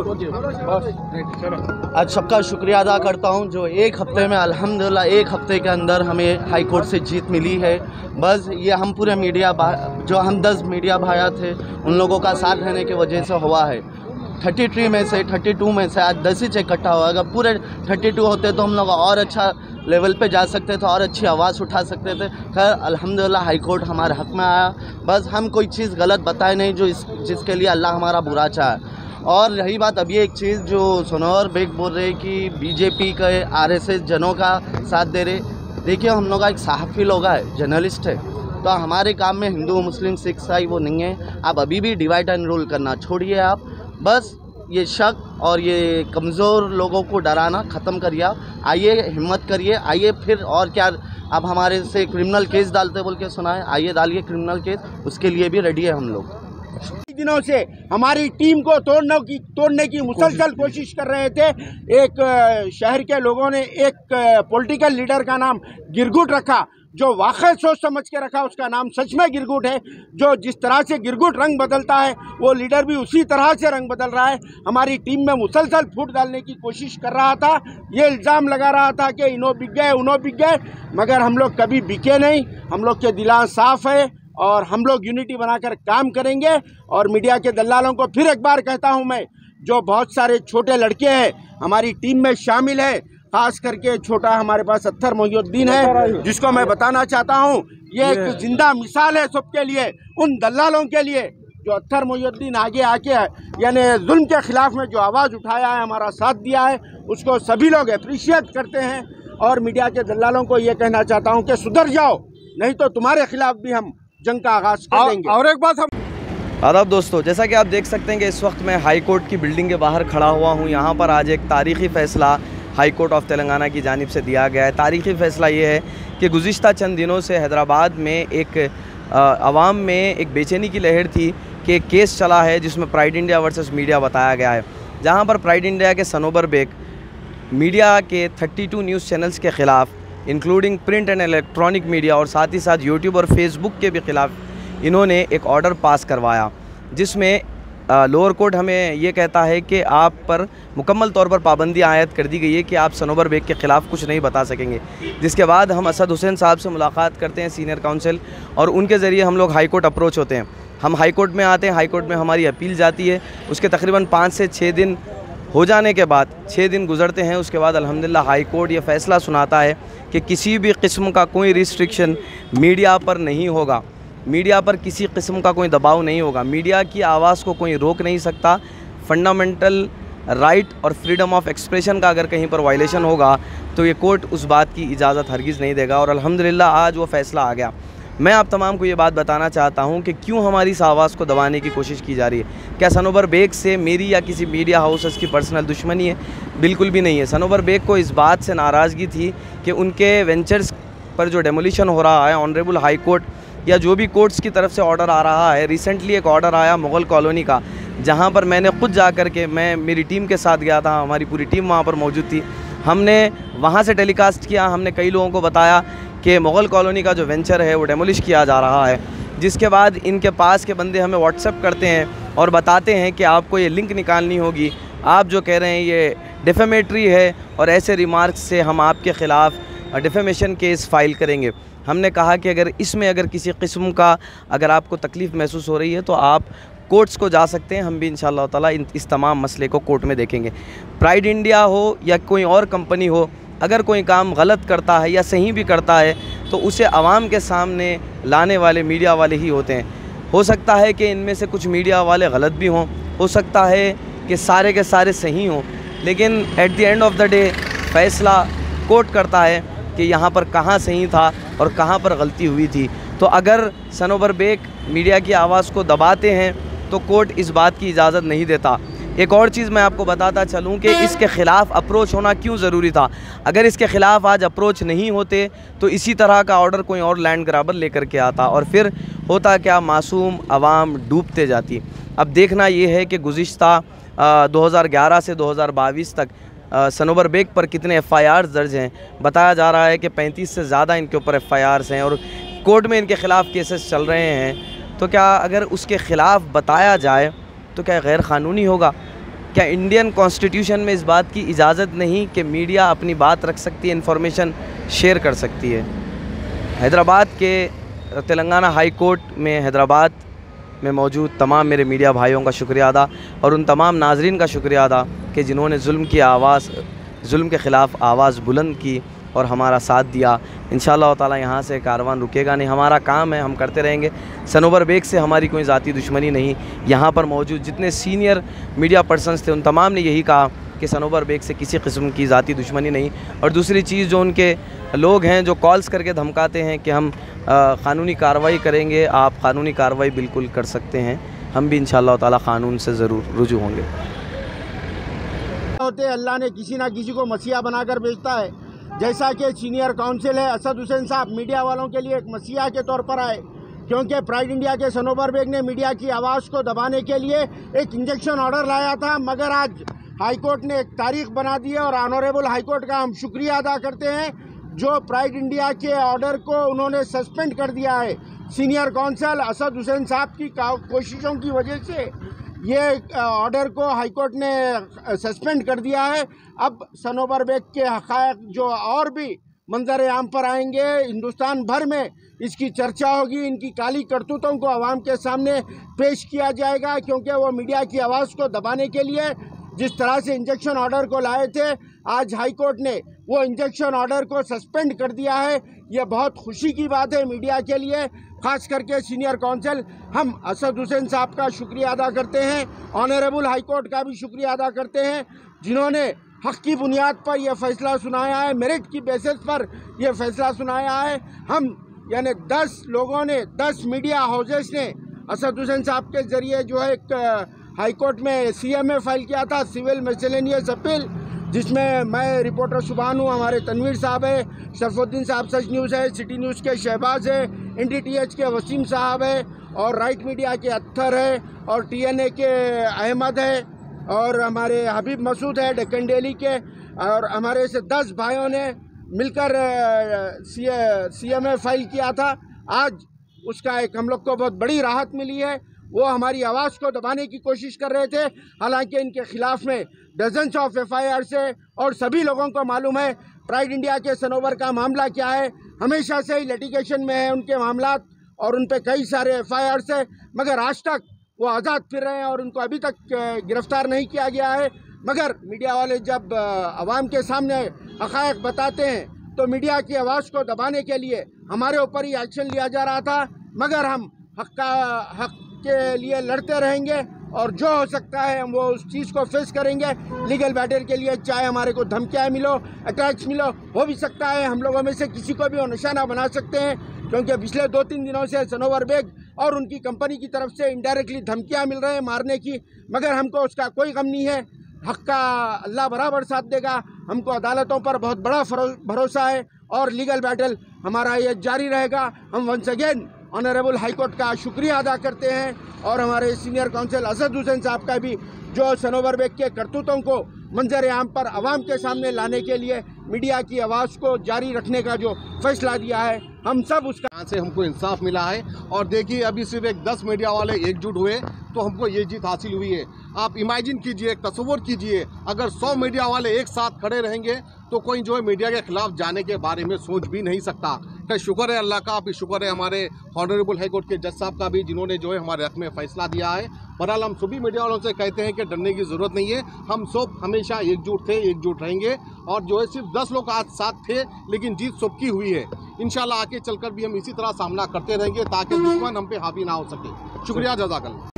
आज सबका शुक्रिया अदा करता हूं जो एक हफ्ते में अल्हम्दुलिल्लाह एक हफ्ते के अंदर हमें हाई कोर्ट से जीत मिली है। बस ये हम पूरे मीडिया जो हम 10 मीडिया भाया थे उन लोगों का साथ रहने की वजह से हुआ है। 32 में से आज 10 ही इकट्ठा हुआ। अगर पूरे 32 होते तो हम लोग और अच्छा लेवल पे जा सकते थे और अच्छी आवाज़ उठा सकते थे। खैर अल्हम्दुलिल्लाह हाई कोर्ट हमारे हक़ में आया। बस हम कोई चीज़ गलत बताए नहीं जो जिसके लिए अल्लाह हमारा बुरा चाहे। और रही बात अभी एक चीज़ जो सनोवर बेग बोल रहे कि बीजेपी के आरएसएस जनों का साथ दे रहे। देखिए हम लोग एक सहाफ़ी लोग है, जर्नलिस्ट है, तो हमारे काम में हिंदू मुस्लिम सिख ईसाई वो नहीं है। आप अभी भी डिवाइड एंड रूल करना छोड़िए। आप बस ये शक और ये कमज़ोर लोगों को डराना ख़त्म करिए। आप आइए, हिम्मत करिए, आइए फिर और क्या आप हमारे से क्रिमिनल केस डालते बोल के सुनाए, आइए डालिए क्रिमिनल केस, उसके लिए भी रेडी है हम लोग। दिनों से हमारी टीम को तोड़ने की मुसलसल कोशिश कर रहे थे। एक शहर के लोगों ने एक पॉलिटिकल लीडर का नाम गिरगुट रखा, जो वाकई सोच समझ के रखा। उसका नाम सच में गिरगुट है। जो जिस तरह से गिरगुट रंग बदलता है वो लीडर भी उसी तरह से रंग बदल रहा है। हमारी टीम में मुसलसल फूट डालने की कोशिश कर रहा था। ये इल्ज़ाम लगा रहा था कि इन्हों बिक गए उन्हों बिक गए, मगर हम लोग कभी बिके नहीं। हम लोग के दिलां साफ़ है और हम लोग यूनिटी बनाकर काम करेंगे। और मीडिया के दलालों को फिर एक बार कहता हूं मैं, जो बहुत सारे छोटे लड़के हैं हमारी टीम में शामिल है, खास करके छोटा हमारे पास अत्तर मोहिउद्दीन है, जिसको मैं बताना चाहता हूं ये एक जिंदा मिसाल है सबके लिए, उन दलालों के लिए जो अत्तर मोहिउद्दीन आगे आके यानी जुल्म के खिलाफ में जो आवाज़ उठाया है, हमारा साथ दिया है, उसको सभी लोग अप्रिशिएट करते हैं। और मीडिया के दलालों को ये कहना चाहता हूँ कि सुधर जाओ, नहीं तो तुम्हारे खिलाफ भी हम जंग का आगाज़ कर देंगे। और एक बात आदाब दोस्तों, जैसा कि आप देख सकते हैं कि इस वक्त मैं हाई कोर्ट की बिल्डिंग के बाहर खड़ा हुआ हूं। यहां पर आज एक तारीख़ी फ़ैसला हाई कोर्ट ऑफ तेलंगाना की जानिब से दिया गया है। तारीख़ी फ़ैसला ये है कि गुज़िश्ता चंद दिनों से हैदराबाद में एक आवाम में एक बेचैनी की लहर थी कि एक केस चला है जिसमें प्राइड इंडिया वर्सेस मीडिया बताया गया है, जहाँ पर प्राइड इंडिया के सनोवर बेग मीडिया के 32 न्यूज़ चैनल्स के ख़िलाफ़, including print and electronic media और साथ ही साथ यूट्यूब और फेसबुक के भी ख़िलाफ़ इन्होंने एक ऑर्डर पास करवाया, जिसमें लोअर कोर्ट हमें ये कहता है कि आप पर मुकम्मल तौर पर पाबंदी आयद कर दी गई है कि आप सनोवर बेग के ख़िलाफ़ कुछ नहीं बता सकेंगे। जिसके बाद हम असद हुसैन साहब से मुलाकात करते हैं, सीनियर काउंसिल, और उनके ज़रिए हम लोग हाई कोर्ट अप्रोच होते हैं। हम हाई कोर्ट में आते हैं, हाई कोर्ट में हमारी अपील जाती है। उसके तकरीबन 5 से 6 दिन हो जाने के बाद, 6 दिन गुजरते हैं, उसके बाद अल्हम्दुलिल्लाह हाई कोर्ट ये फ़ैसला सुनाता है कि किसी भी किस्म का कोई रिस्ट्रिक्शन मीडिया पर नहीं होगा, मीडिया पर किसी किस्म का कोई दबाव नहीं होगा, मीडिया की आवाज़ को कोई रोक नहीं सकता। फंडामेंटल राइट और फ्रीडम ऑफ एक्सप्रेशन का अगर कहीं पर वायलेशन होगा तो ये कोर्ट उस बात की इजाज़त हरगिज़ नहीं देगा। और अल्हम्दुलिल्लाह आज वो फ़ैसला आ गया। मैं आप तमाम को ये बात बताना चाहता हूँ कि क्यों हमारी इस आवाज़ को दबाने की कोशिश की जा रही है। क्या सनोवर बेग से मेरी या किसी मीडिया हाउसेस की पर्सनल दुश्मनी है? बिल्कुल भी नहीं है। सनोवर बेग को इस बात से नाराज़गी थी कि उनके वेंचर्स पर जो डेमोलिशन हो रहा है, ऑनरेबल हाई कोर्ट या जो भी कोर्ट्स की तरफ से ऑर्डर आ रहा है, रिसेंटली एक ऑर्डर आया मुग़ल कॉलोनी का, जहाँ पर मैंने खुद जा कर के, मैं मेरी टीम के साथ गया था, हमारी पूरी टीम वहाँ पर मौजूद थी, हमने वहाँ से टेलीकास्ट किया। हमने कई लोगों को बताया कि मुग़ल कॉलोनी का जो वेंचर है वो डेमोलिश किया जा रहा है। जिसके बाद इनके पास के बंदे हमें व्हाट्सएप करते हैं और बताते हैं कि आपको ये लिंक निकालनी होगी, आप जो कह रहे हैं ये डिफेमेटरी है और ऐसे रिमार्क्स से हम आपके ख़िलाफ़ डिफेमेशन केस फ़ाइल करेंगे। हमने कहा कि अगर किसी किस्म का अगर आपको तकलीफ़ महसूस हो रही है तो आप कोर्ट्स को जा सकते हैं। हम भी इंशाअल्लाह ताला इस तमाम मसले को कोर्ट में देखेंगे। प्राइड इंडिया हो या कोई और कंपनी हो, अगर कोई काम गलत करता है या सही भी करता है तो उसे आवाम के सामने लाने वाले मीडिया वाले ही होते हैं। हो सकता है कि इनमें से कुछ मीडिया वाले गलत भी हों, हो सकता है कि सारे के सारे सही हों, लेकिन at the end of the day फ़ैसला कोर्ट करता है कि यहाँ पर कहाँ सही था और कहाँ पर गलती हुई थी। तो अगर सनोवर बेग मीडिया की आवाज़ को दबाते हैं तो कोर्ट इस बात की इजाज़त नहीं देता। एक और चीज़ मैं आपको बताता चलूँ कि इसके ख़िलाफ़ अप्रोच होना क्यों ज़रूरी था। अगर इसके ख़िलाफ़ आज अप्रोच नहीं होते तो इसी तरह का ऑर्डर कोई और लैंड ग्राबर लेकर के आता और फिर होता क्या, मासूम आवाम डूबते जाती। अब देखना ये है कि गुज़िश्ता 2011 से 2022 तक सनोवर बेग पर कितने FIR दर्ज हैं। बताया जा रहा है कि 35 से ज़्यादा इनके ऊपर FIRs हैं और कोर्ट में इनके ख़िलाफ़ केसेस चल रहे हैं। तो क्या अगर उसके ख़िलाफ़ बताया जाए तो क्या गैर क़ानूनी होगा? क्या इंडियन कॉन्स्टिट्यूशन में इस बात की इजाज़त नहीं कि मीडिया अपनी बात रख सकती है, इन्फॉर्मेशन शेयर कर सकती है? हैदराबाद के तेलंगाना हाई कोर्ट में हैदराबाद में मौजूद तमाम मेरे मीडिया भाइयों का शुक्रिया अदा और उन तमाम नाजरीन का शुक्रिया अदा कि जिन्होंने जुल्म के ख़िलाफ़ आवाज़ बुलंद की और हमारा साथ दिया। इंशाअल्लाह ताला यहाँ से कारवान रुकेगा नहीं, हमारा काम है, हम करते रहेंगे। सनोवर बेग से हमारी कोई ज़ाती दुश्मनी नहीं। यहाँ पर मौजूद जितने सीनियर मीडिया पर्सन्स थे उन तमाम ने यही कहा कि सनोवर बेग से किसी किस्म की ज़ाती दुश्मनी नहीं। और दूसरी चीज़, जो उनके लोग हैं जो कॉल्स करके धमकाते हैं कि हम क़ानूनी कार्रवाई करेंगे, आप क़ानूनी कार्रवाई बिल्कुल कर सकते हैं, हम भी इंशाअल्लाह ताला क़ानून से ज़रूर रुजू होंगे। होते अल्लाह ने किसी ना किसी को मसीहा बनाकर भेजता है। जैसा कि सीनियर काउंसिल है असद हुसैन साहब मीडिया वालों के लिए एक मसीहा के तौर पर आए, क्योंकि प्राइड इंडिया के सनोवर बेग ने मीडिया की आवाज़ को दबाने के लिए एक इंजेक्शन ऑर्डर लाया था, मगर आज हाई कोर्ट ने एक तारीख बना दी है और ऑनरेबल हाई कोर्ट का हम शुक्रिया अदा करते हैं जो प्राइड इंडिया के ऑर्डर को उन्होंने सस्पेंड कर दिया है। सीनियर काउंसिल असद हुसैन साहब की कोशिशों की वजह से ये ऑर्डर को हाई कोर्ट ने सस्पेंड कर दिया है। अब सनोवर बेग के हक़ाइक़ जो और भी मंजर आम पर आएंगे, हिंदुस्तान भर में इसकी चर्चा होगी, इनकी काली करतूतों को आवाम के सामने पेश किया जाएगा, क्योंकि वो मीडिया की आवाज़ को दबाने के लिए जिस तरह से इंजेक्शन ऑर्डर को लाए थे, आज हाई कोर्ट ने वो इंजेक्शन ऑर्डर को सस्पेंड कर दिया है। ये बहुत खुशी की बात है मीडिया के लिए, ख़ास करके सीनियर काउंसिल। हम असद हुसैन साहब का शुक्रिया अदा करते हैं, ऑनरेबल हाई कोर्ट का भी शुक्रिया अदा करते हैं, जिन्होंने हक़ की बुनियाद पर यह फ़ैसला सुनाया है, मेरिट की बेसिस पर यह फ़ैसला सुनाया है। हम यानी 10 लोगों ने, 10 मीडिया हाउसेस ने असद हुसैन साहब के ज़रिए जो है एक हाई कोर्ट में CMA फाइल किया था, सिविल मिसलेनियस अपील, जिसमें मैं रिपोर्टर सुभान हूँ, हमारे तनवीर साहब है, शरफुद्दीन साहब सच न्यूज़ है, सिटी न्यूज़ के शहबाज है, NDTH के वसीम साहब है, और राइट मीडिया के अत्तर है, और TNA के अहमद है, और हमारे हबीब मसूद है डेक्कन डेली के, और हमारे से 10 भाइयों ने मिलकर CMA फाइल किया था। आज उसका एक हम लोग को बहुत बड़ी राहत मिली है। वो हमारी आवाज़ को दबाने की कोशिश कर रहे थे, हालांकि इनके ख़िलाफ़ में डजन्स ऑफ FIRs है और सभी लोगों को मालूम है प्राइड इंडिया के सनोवर का मामला क्या है। हमेशा से ही लिटिगेशन में है उनके मामलात और उन पर कई सारे FIRs है, मगर आज तक वो आज़ाद फिर रहे हैं और उनको अभी तक गिरफ़्तार नहीं किया गया है। मगर मीडिया वाले जब आवाम के सामने हक़ाइक़ बताते हैं तो मीडिया की आवाज़ को दबाने के लिए हमारे ऊपर ही एक्शन लिया जा रहा था, मगर हम हक़ के लिए लड़ते रहेंगे और जो हो सकता है हम वो उस चीज़ को फेस करेंगे लीगल बैटल के लिए, चाहे हमारे को धमकियाँ मिलो, अटैक्स मिलो, हो भी सकता है हम लोगों में से किसी को भी वो निशाना बना सकते हैं, क्योंकि पिछले 2-3 दिनों से सनोवर बेग और उनकी कंपनी की तरफ से इनडायरेक्टली धमकियाँ मिल रहे हैं मारने की, मगर हमको उसका कोई गम नहीं है। हक़ का अल्लाह बराबर साथ देगा, हमको अदालतों पर बहुत बड़ा भरोसा है और लीगल बैटल हमारा ये जारी रहेगा। हम once again honourable High Court का शुक्रिया अदा करते हैं और हमारे सीनियर काउंसिल असद हुसैन साहब का भी, जो सनोवर बेग के करतूतों को मंजर आम पर आवाम के सामने लाने के लिए मीडिया की आवाज़ को जारी रखने का जो फैसला दिया है, हम सब उसका यहाँ से हमको इंसाफ मिला है। और देखिए अभी सिर्फ एक 10 मीडिया वाले एकजुट हुए तो हमको ये जीत हासिल हुई है। आप इमेजिन कीजिए, तस्वुर कीजिए, अगर 100 मीडिया वाले एक साथ खड़े रहेंगे तो कोई जो है मीडिया के खिलाफ जाने के बारे में सोच भी नहीं सकता। तो शुक्र है अल्लाह का, फिर शुक्र है हमारे ऑनरेबल हाई कोर्ट के जज साहब का भी, जिन्होंने जो है हमारे हक़ में फ़ैसला दिया है। बहरहाल हम सभी मीडिया वालों से कहते हैं कि डरने की ज़रूरत नहीं है, हम सब हमेशा एकजुट थे, एकजुट रहेंगे। और जो है सिर्फ 10 लोग आज साथ थे, लेकिन जीत सबकी हुई है। इंशाल्लाह आगे चलकर भी हम इसी तरह सामना करते रहेंगे ताकि दुश्मन हम पे हावी ना हो सके। शुक्रिया, जज़ाकल्लाह।